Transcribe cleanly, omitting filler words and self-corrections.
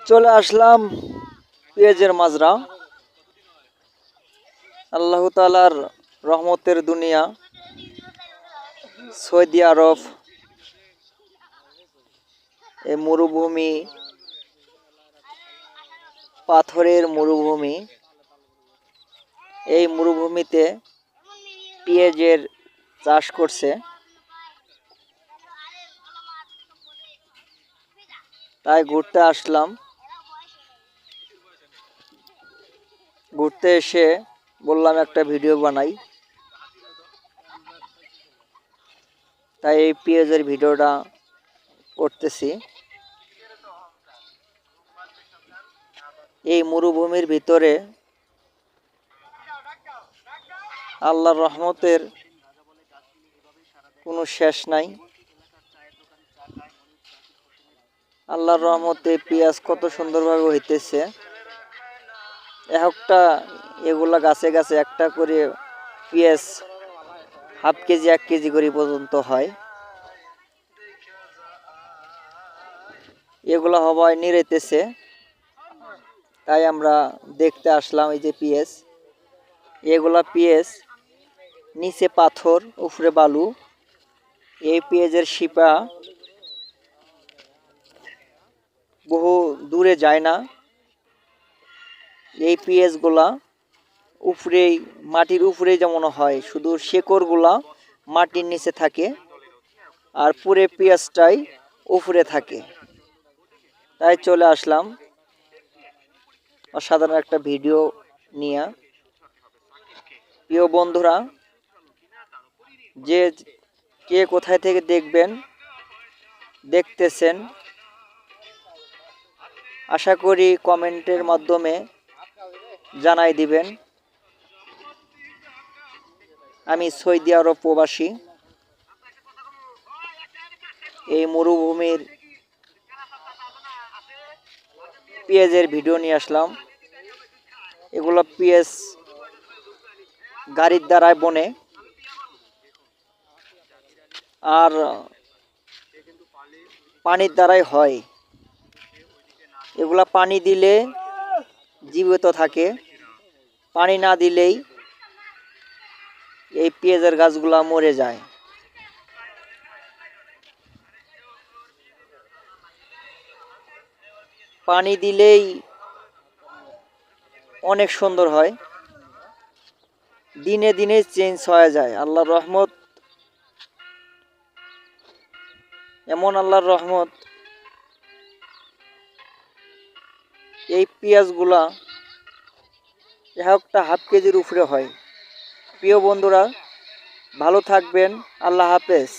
চলে আসলাম পেঁয়াজের মাজরা। আল্লাহ তাআলার রহমতের দুনিয়া, সৌদি আরব, এই মরুভূমি, পাথরের মরুভূমি। এই মরুভূমিতে পেঁয়াজের চাষ করছে, তাই ঘুরতে আসলাম। ঘুরতে এসে বললাম একটা ভিডিও বানাই, তাই এই পেঁয়াজের ভিডিওটা করতেছি। এই মরুভূমির ভিতরে আল্লাহর রহমতের কোনো শেষ নাই। আল্লাহর রহমতে পেঁয়াজ কত সুন্দরভাবে হইতেছে। একটা এগুলা গাছে গাছে একটা করে পেঁয়াজ হাফ কেজি 1 কেজি করে পর্যন্ত হয়। এগুলা হওয়ায় নিড়াইতেছে, তাই আমরা দেখতে আসলাম। এই যে পেঁয়াজ, এগুলা পেঁয়াজ, নিচে পাথর, উপরে বালু। এই পেঁয়াজের শিপা বহু দূরে যায় না। এই পেঁয়াজগুলা উপরেই, মাটির উপরেই যেমন হয়, শুধু শেকড়গুলা মাটির নিচে থাকে আর পুরে পেঁয়াজটাই উপরে থাকে। তাই চলে আসলাম অসাধারণ একটা ভিডিও নিয়ে। প্রিয় বন্ধুরা, যে কে কোথায় থেকে দেখতেছেন, আশা করি কমেন্টের মাধ্যমে জানাই দিবেন। আমি সৌদি আরব প্রবাসী। এই মরুভূমির পেঁয়াজের ভিডিও নিয়ে আসলাম। এগুলো পেঁয়াজ গাড়ির দ্বারায় বনে, আর পানির দ্বারাই হয়। এগুলা পানি দিলে জীবিত থাকে, পানি না দিলেই এই পেঁয়াজের গাছগুলা মরে যায়। পানি দিলেই অনেক সুন্দর হয়, দিনে দিনে চেঞ্জ হয়ে যায়। আল্লাহর রহমত, এমন আল্লাহর রহমত। এই পেঁয়াজগুলা একটা হাফ কেজির উপরে হয়। প্রিয় বন্ধুরা, ভালো থাকবেন। আল্লাহ হাফেজ।